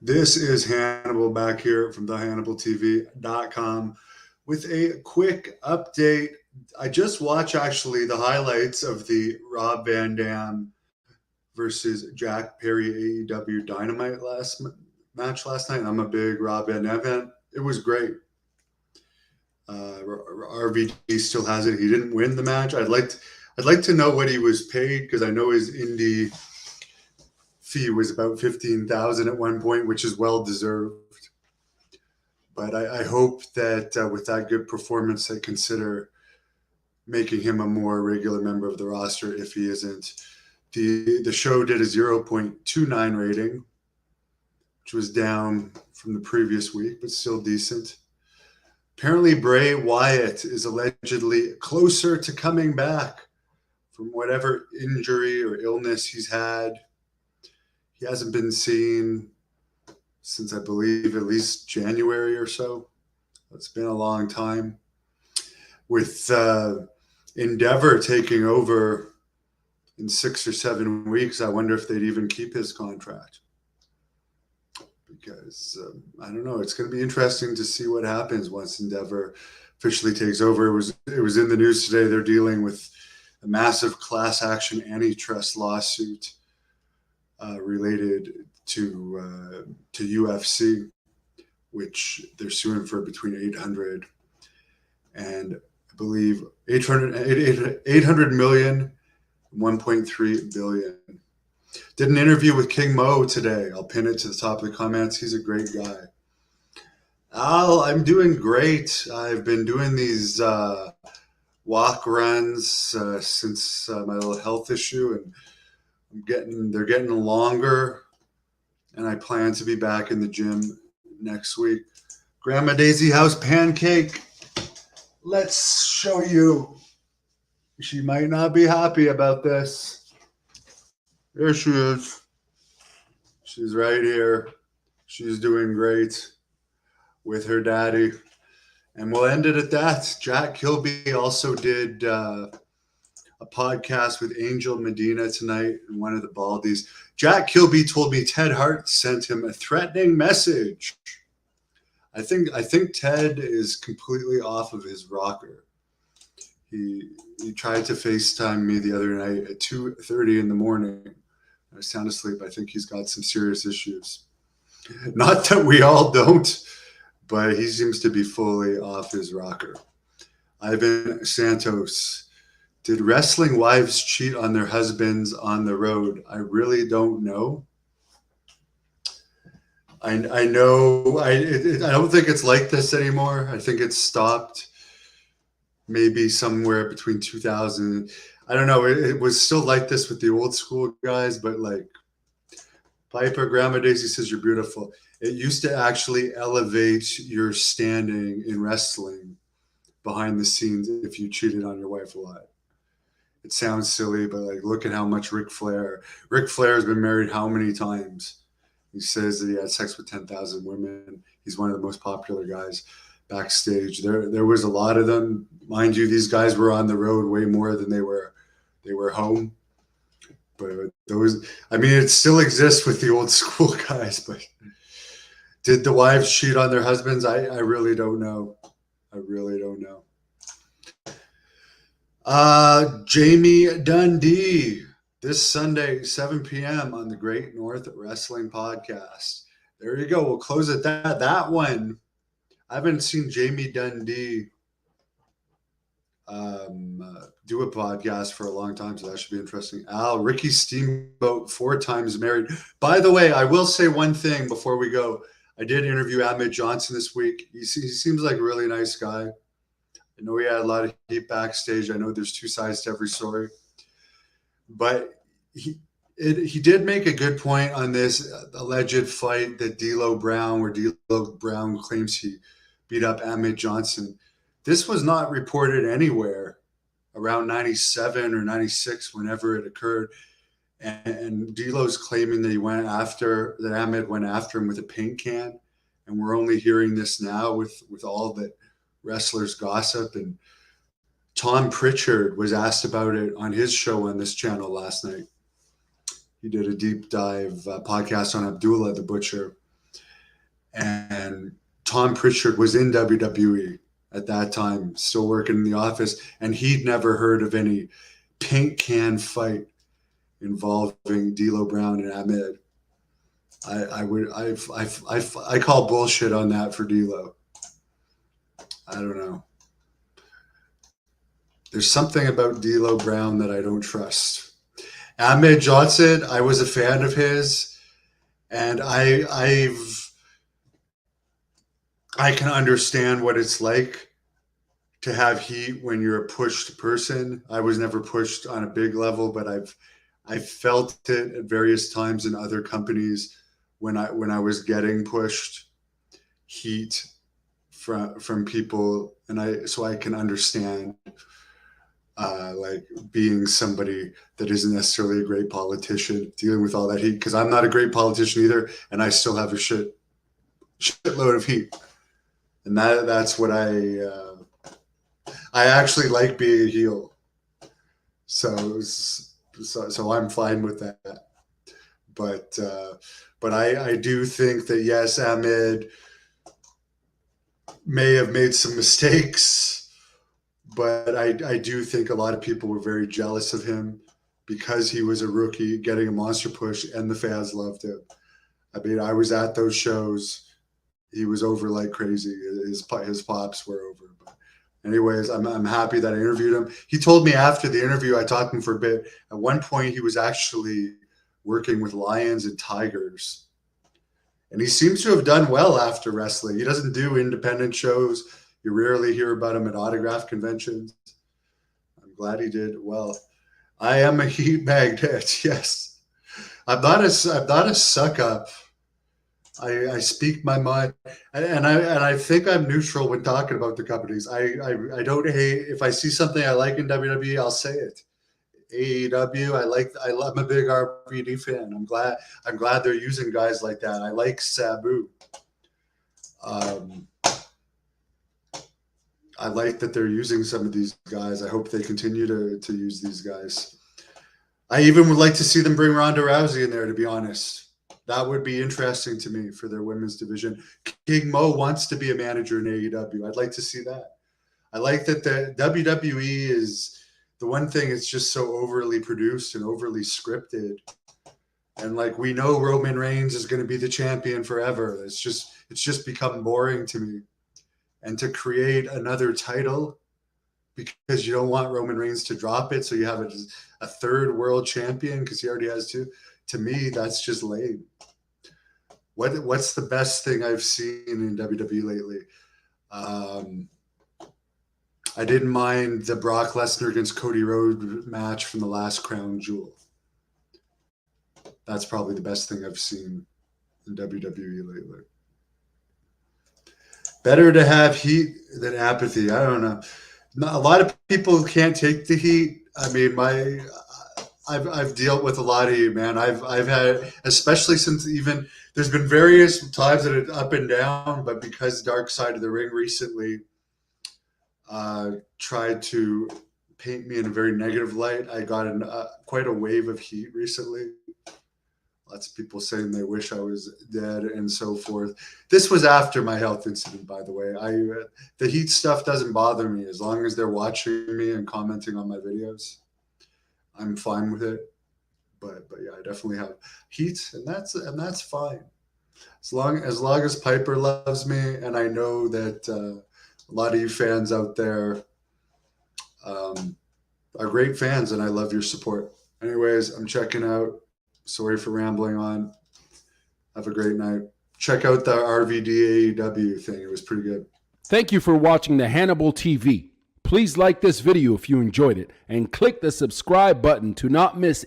This is Hannibal back here from thehannibaltv.com with a quick update. I just watched actually the highlights of the Rob Van Dam versus Jack Perry AEW Dynamite match last night. I'm a big Rob Van Dam fan. It was great. RVD still has it. He didn't win the match. I'd like to know what he was paid because I know his indie fee was about 15,000 at one point, which is well deserved. But I hope that with that good performance, they consider making him a more regular member of the roster if he isn't. The show did a 0.29 rating, which was down from the previous week, but still decent. Apparently, Bray Wyatt is allegedly closer to coming back from whatever injury or illness he's had. He hasn't been seen since I believe at least January or so. It's been a long time. With Endeavor taking over in 6 or 7 weeks, I wonder if they'd even keep his contract. Because I don't know, it's going to be interesting to see what happens once Endeavor officially takes over. It was in the news today. They're dealing with a massive class action antitrust lawsuit related to UFC, which they're suing for between 800 and I believe 800 million, 1.3 billion. Did an interview with King Mo today. I'll pin it to the top of the comments. He's a great guy. Al, I'm doing great. I've been doing these walk runs since my little health issue, and they're getting longer, and I plan to be back in the gym next week. Grandma Daisy House pancake. Let's show you. She might not be happy about this. There she is. She's right here. She's doing great with her daddy. And we'll end it at that. Jack Kilby also did a podcast with Angel Medina tonight and one of the Baldies. Jack Kilby told me Ted Hart sent him a threatening message. I think Ted is completely off of his rocker. He tried to FaceTime me the other night at 2:30 in the morning. I was sound asleep. I think he's got some serious issues. Not that we all don't, but he seems to be fully off his rocker. Ivan Santos. Did wrestling wives cheat on their husbands on the road? I really don't know. I know I don't think it's like this anymore. I think it's stopped maybe somewhere between 2000. I don't know. It was still like this with the old school guys, but like Piper, Grandma Daisy says you're beautiful. It used to actually elevate your standing in wrestling behind the scenes if you cheated on your wife a lot. It sounds silly, but like look at how much Ric Flair has been married how many times. He says that he had sex with 10,000 women. He's one of the most popular guys backstage. There was a lot of them. Mind you, these guys were on the road way more than they were home. But it still exists with the old school guys. But did the wives cheat on their husbands? I really don't know. I really don't know. Jamie Dundee this Sunday, 7 p.m. on the Great North Wrestling Podcast. There you go. We'll close at that. That one, I haven't seen Jamie Dundee do a podcast for a long time, so that should be interesting. Ricky Steamboat, 4 times married. By the way, I will say one thing before we go. I did interview Ahmed Johnson this week. He seems like a really nice guy. I know he had a lot of heat backstage. I know there's 2 sides to every story. But he did make a good point on this alleged fight that D'Lo Brown, where D'Lo Brown claims he beat up Ahmed Johnson. This was not reported anywhere around 97 or 96, whenever it occurred. And D'Lo's claiming that Ahmed went after him with a paint can. And we're only hearing this now with all the wrestlers gossip. And Tom Pritchard was asked about it on his show on this channel last night. He did a deep dive podcast on Abdullah the Butcher. and Tom Pritchard was in WWE at that time, still working in the office, and he'd never heard of any paint can fight involving D'Lo Brown and Ahmed. I call bullshit on that for D'Lo. I don't know. There's something about D'Lo Brown that I don't trust. Ahmed Johnson, I was a fan of his, and I can understand what it's like to have heat when you're a pushed person. I was never pushed on a big level, but I've felt it at various times in other companies when I was getting pushed, heat from people, and so I can understand like being somebody that isn't necessarily a great politician, dealing with all that heat, because I'm not a great politician either, and I still have a shitload of heat, and that's what I actually like being a heel, so I'm fine with that, but I do think that yes, Ahmed may have made some mistakes. But I do think a lot of people were very jealous of him because he was a rookie getting a monster push, and the fans loved him. I mean, I was at those shows. He was over like crazy. His pops were over. But anyways, I'm happy that I interviewed him. He told me after the interview, I talked to him for a bit. At one point, he was actually working with lions and tigers. And he seems to have done well after wrestling. He doesn't do independent shows. You rarely hear about him at autograph conventions. I'm glad he did well. I am a heat magnet. Yes, I'm not a suck up. I speak my mind, and I think I'm neutral when talking about the companies. I don't hate. If I see something I like in WWE, I'll say it. AEW, I'm a big RVD fan. I'm glad they're using guys like that. I like Sabu. I like that they're using some of these guys. I hope they continue to use these guys. I even would like to see them bring Ronda Rousey in there, to be honest. That would be interesting to me for their women's division. King Mo wants to be a manager in AEW. I'd like to see that. I like that the WWE is the one thing, it's just so overly produced and overly scripted. And like, we know Roman Reigns is going to be the champion forever. It's just become boring to me. And to create another title because you don't want Roman Reigns to drop it, so you have a third world champion because he already has two. To me, that's just lame. What's the best thing I've seen in WWE lately? I didn't mind the Brock Lesnar against Cody Rhodes match from the last Crown Jewel. That's probably the best thing I've seen in WWE lately. Better to have heat than apathy. I don't know. A lot of people can't take the heat. I mean, I've dealt with a lot of you, man. I've had, especially since even there's been various times that it's up and down, but because Dark Side of the Ring recently tried to paint me in a very negative light, I got quite a wave of heat recently. Lots of people saying they wish I was dead and so forth. This was after my health incident, by the way. The heat stuff doesn't bother me as long as they're watching me and commenting on my videos. I'm fine with it. But yeah, I definitely have heat, and that's fine. As long as Piper loves me, and I know that a lot of you fans out there are great fans, and I love your support. Anyways, I'm checking out. Sorry for rambling on. Have a great night. Check out the RVD AEW thing. It was pretty good. Thank you for watching the Hannibal TV. Please like this video if you enjoyed it and click the subscribe button to not miss